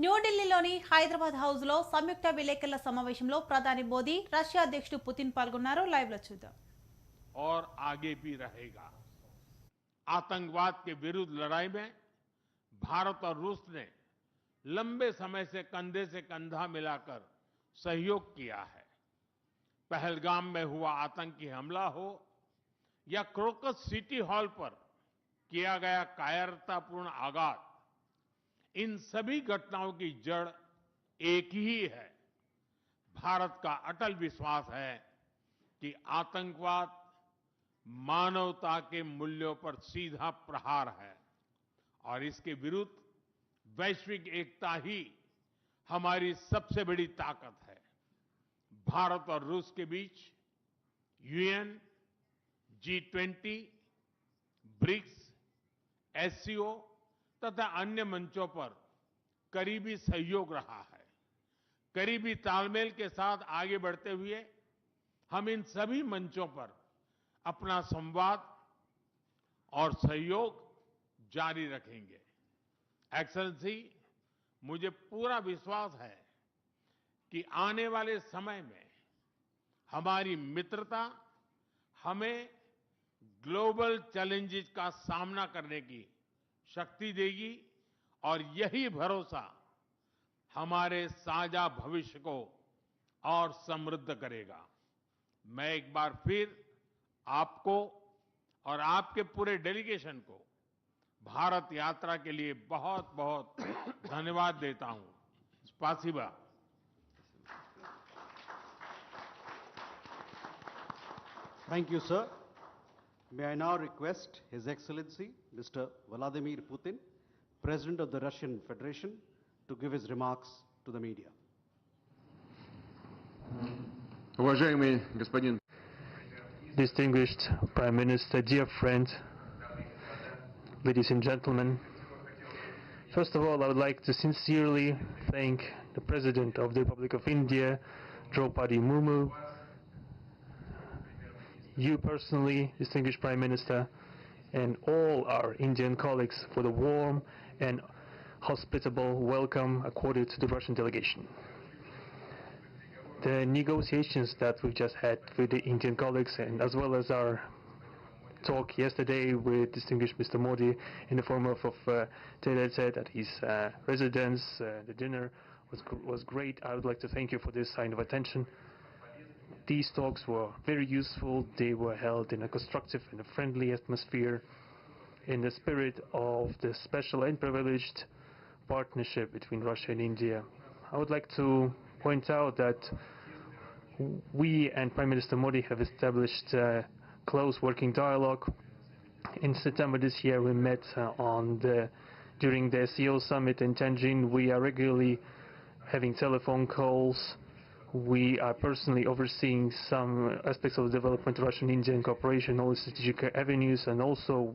న్యూఢిల్లీలోని హైదరాబాద్ హౌస్ లో సంయుక్త విలేకరుల సమావేశంలో ప్రధాని మోదీ రష్యా అధ్యక్షుడు పుతిన్ పాల్గొన్నారు. లైవ్ లో చూద్దాం. और आगे भी रहेगा। आतंकवाद के विरुद्ध लड़ाई में भारत और रूस ने लंबे समय से कंधे से कंधा मिलाकर सहयोग किया है। पहलगाम में हुआ आतंकी हमला हो या क्रोकस सिटी हॉल पर किया गया कायरतापूर्ण आघात, इन सभी घटनाओं की जड़ एक ही है। भारत का अटल विश्वास है कि आतंकवाद मानवता के मूल्यों पर सीधा प्रहार है और इसके विरुद्ध वैश्विक एकता ही हमारी सबसे बड़ी ताकत है। भारत और रूस के बीच यूएन, G20, ब्रिक्स, एससीओ तथा अन्य मंचों पर करीबी सहयोग रहा है। करीबी तालमेल के साथ आगे बढ़ते हुए हम इन सभी मंचों पर अपना संवाद और सहयोग जारी रखेंगे। एक्सेलेंसी, मुझे पूरा विश्वास है कि आने वाले समय में हमारी मित्रता हमें ग्लोबल चैलेंजेस का सामना करने की शक्ति देगी और यही भरोसा हमारे साझा भविष्य को और समृद्ध करेगा। मैं एक बार फिर आपको और आपके पूरे डेलीगेशन को भारत यात्रा के लिए बहुत बहुत धन्यवाद देता हूं। स्पासिबा। Thank you, sir. May I now request His Excellency Mr. Vladimir Putin, President of the Russian Federation, to give his remarks to the media. Уважаемый господин Distinguished Prime Minister, dear friend, ladies and gentlemen, first of all, I would like to sincerely thank the President of the Republic of India, Draupadi Murmu, you personally, distinguished Prime Minister, and all our Indian colleagues for the warm and hospitable welcome accorded to the Russian delegation. The negotiations that we've just had with the Indian colleagues, and as well as our talk yesterday with distinguished Mr. Modi in the form of Telugu at his residence, the dinner was great. I would like to thank you for this sign of attention. These talks were very useful. They were held in a constructive and a friendly atmosphere in the spirit of the special and privileged partnership between Russia and India. I would like to point out that we and Prime Minister Modi have established close working dialogue. In September this year, we met during the SEO summit in Tianjin. We are regularly having telephone calls. We are personally overseeing some aspects of the development of Russian-Indian cooperation, all the strategic avenues, and also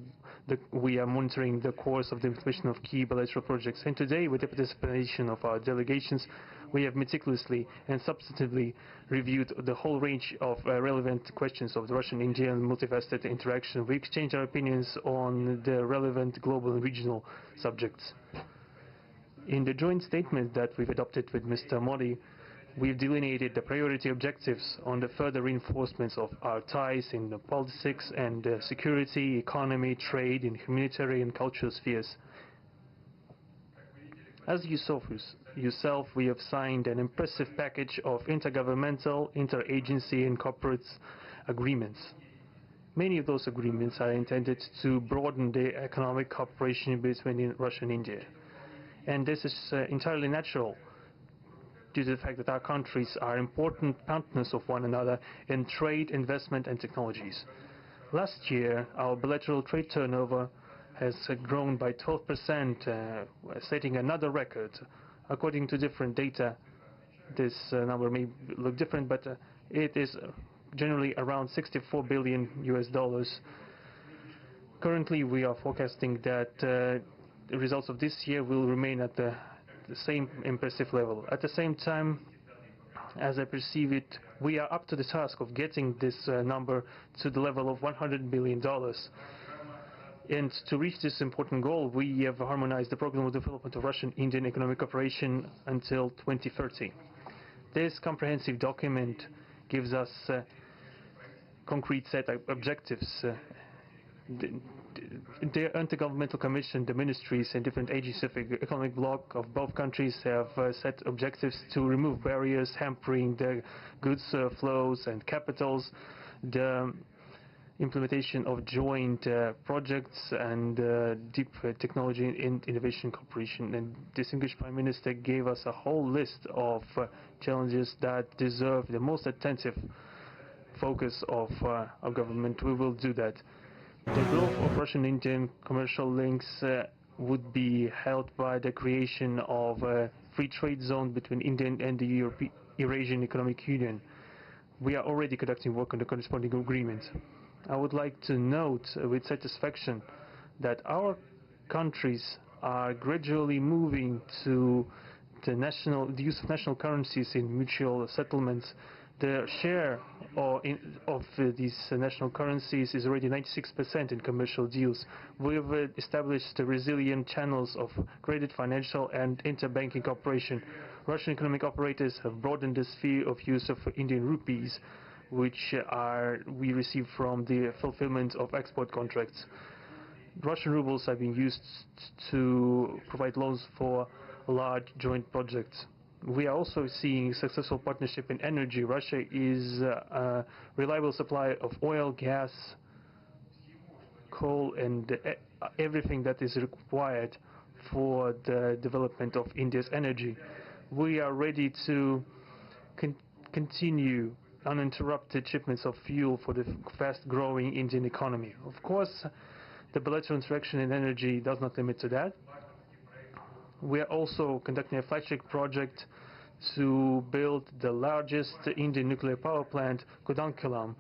we are monitoring the course of the implementation of key bilateral projects. And today, with the participation of our delegations, we have meticulously and substantively reviewed the whole range of relevant questions of the Russian-Indian multifaceted interaction. We exchange our opinions on the relevant global and regional subjects. In the joint statement that we've adopted with Mr. Modi, we've delineated the priority objectives on the further reinforcements of our ties in the politics and security, economy, trade, in humanitarian and cultural spheres. As you saw yourself, we have signed an impressive package of intergovernmental, interagency and corporate agreements. Many of those agreements are intended to broaden the economic cooperation between Russia and India. And this is entirely natural, due to the fact that our countries are important partners of one another in trade, investment and technologies. Last year, our bilateral trade turnover has grown by 12%, setting another record. According to different data, this number may look different, but it is generally around $64 billion. Currently, we are forecasting that the results of this year will remain at the same impressive level. At the same time, as I perceive it, we are up to the task of getting this number to the level of $100 billion. And to reach this important goal, we have harmonized the program of development of Russian-Indian economic cooperation until 2030. This comprehensive document gives us concrete set of objectives. The Intergovernmental Commission, the ministries and different agencies of the economic bloc of both countries have set objectives to remove barriers hampering the goods flows and capitals, the implementation of joint projects and deep technology and innovation cooperation. And distinguished Prime Minister gave us a whole list of challenges that deserve the most attentive focus of our government. We will do that. The growth of Russian-Indian commercial links would be helped by the creation of a free trade zone between India and the Eurasian Economic Union. We are already conducting work on the corresponding agreement. I would like to note with satisfaction that our countries are gradually moving to the use of national currencies in mutual settlements. The share of these national currencies is already 96% in commercial deals. We've established resilient channels of credit, financial and interbanking cooperation. Russian economic operators have broadened the sphere of use of Indian rupees, which we receive from the fulfillment of export contracts. Russian rubles are being used to provide loans for large joint projects. We are also seeing successful partnership in energy. Russia is a reliable supplier of oil, gas, coal and everything that is required for the development of India's energy. We are ready to continue uninterrupted shipments of fuel for the fast-growing Indian economy. Of course, the bilateral interaction in energy does not limit to that. We are also conducting a flagship project to build the largest Indian nuclear power plant, Kudankulam.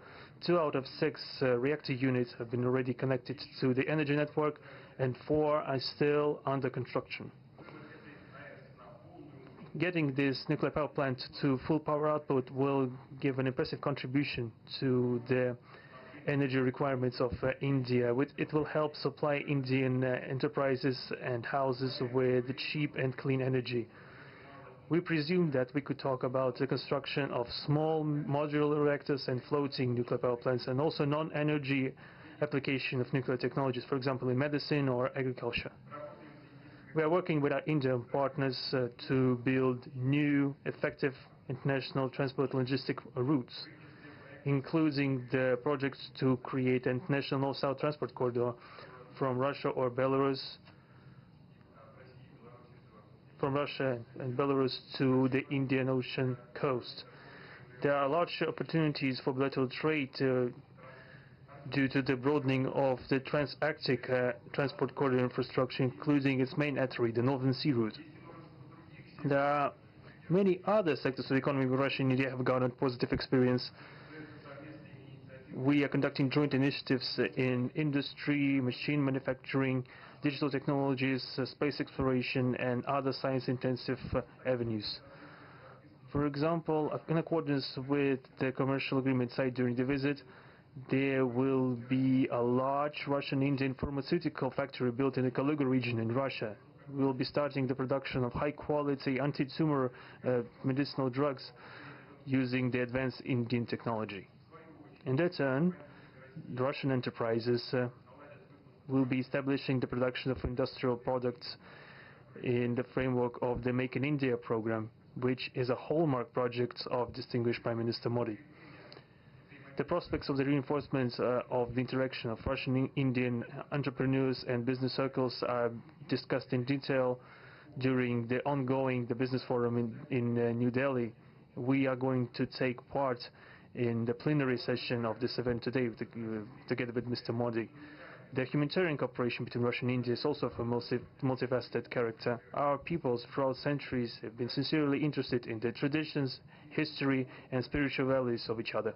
2 out of 6 reactor units have been already connected to the energy network and 4 are still under construction. Getting this nuclear power plant to full power output will give an impressive contribution to the energy requirements of India. It will help supply Indian enterprises and houses with cheap and clean energy. We presume that we could talk about the construction of small modular reactors and floating nuclear power plants, and also non-energy application of nuclear technologies, for example in medicine or agriculture. We are working with our Indian partners to build new, effective international transport logistic routes, including the projects to create an international north-south transport corridor from Russia and Belarus to the Indian Ocean coast. There are large opportunities for bilateral trade due to the broadening of the trans-Arctic transport corridor infrastructure, including its main artery, the Northern Sea Route. There are many other sectors of the economy where Russia and India have garnered positive experience. We are conducting joint initiatives in industry, machine manufacturing, digital technologies, space exploration, and other science-intensive avenues. For example, in accordance with the commercial agreement signed during the visit, there will be a large Russian-Indian pharmaceutical factory built in the Telugu region in Russia. We will be starting the production of high-quality anti-tumor medicinal drugs using the advanced Indian technology. In their turn, Russian enterprises will be establishing the production of industrial products in the framework of the Make in India program, which is a hallmark project of distinguished Prime Minister Modi. The prospects of the reinforcement of the interaction of Russian-Indian entrepreneurs and business circles are discussed in detail during the ongoing Business Forum in New Delhi. We are going to take part in the plenary session of this event today together with Mr. Modi. The humanitarian cooperation between Russia and India is also of a multifaceted character. Our peoples throughout centuries have been sincerely interested in the traditions, history and spiritual values of each other.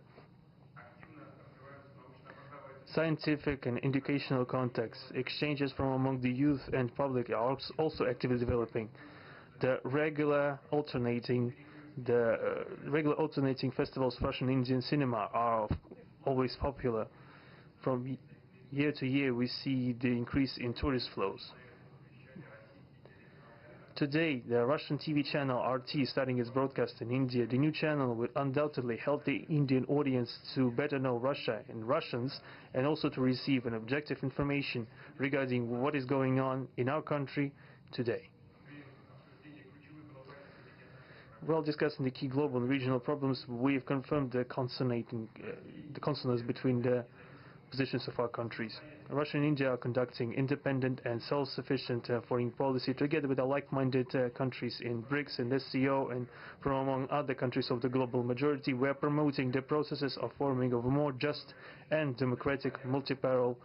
Scientific and educational contacts, exchanges from among the youth and public are also actively developing. The regular alternating festivals of Russian Indian cinema are always popular. From year to year we see the increase in tourist flows. Today, the Russian TV channel RT starting its broadcast in India. The new channel will undoubtedly help the Indian audience to better know Russia and Russians, and also to receive an objective information regarding what is going on in our country today. While discussing the key global and regional problems, we have confirmed the consonance between the positions of our countries. Russia and India are conducting independent and self-sufficient foreign policy together with our like-minded countries in BRICS and SCO, and from among other countries of the global majority. We are promoting the processes of forming of a more just and democratic multipolar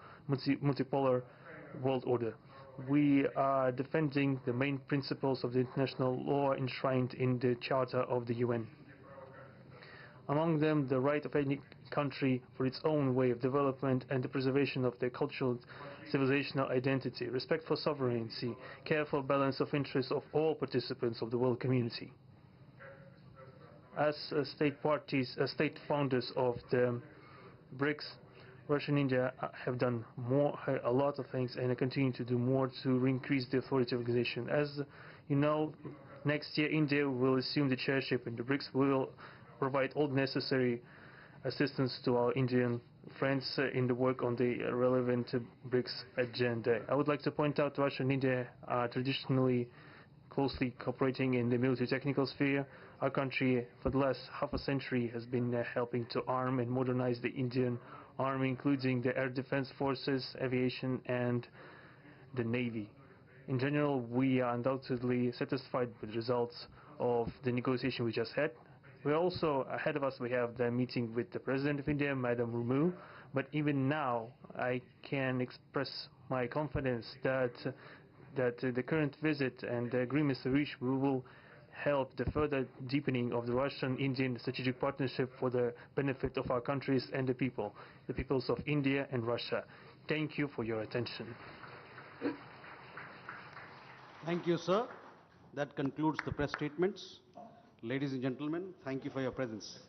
world order. We are defending the main principles of the international law enshrined in the Charter of the UN. Among them, the right of any country for its own way of development and the preservation of their cultural civilizational identity, respect for sovereignty, careful balance of interests of all participants of the world community. As state founders of the BRICS, Russia and India have done a lot of things, and continue to do more to increase the authority of the organization. As you know, next year India will assume the chairship in the BRICS. We will provide all necessary assistance to our Indian friends in the work on the relevant BRICS agenda. I would like to point out Russia and India are traditionally closely cooperating in the military technical sphere. Our country for the last half a century has been helping to arm and modernize the Indian Army, including the air defense forces, aviation and the Navy. In general, we are undoubtedly satisfied with the results of the negotiation we just had. We also, ahead of us, we have the meeting with the President of India, Madam Murmu. But even now, I can express my confidence that the current visit and the agreements reached will help the further deepening of the Russian-Indian strategic partnership for the benefit of our countries and the peoples of India and Russia. Thank you for your attention. Thank you, sir. That concludes the press statements. Ladies and gentlemen, thank you for your presence.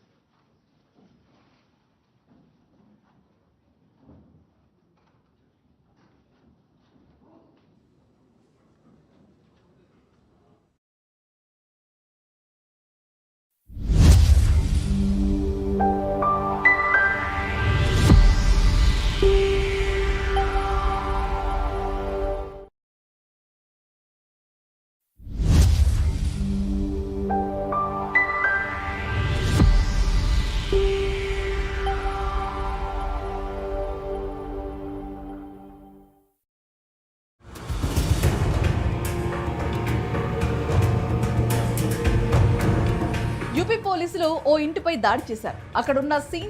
UP పోలీసులు ఓ ఇంటిపై దాడి చేశారు. అక్కడున్న scene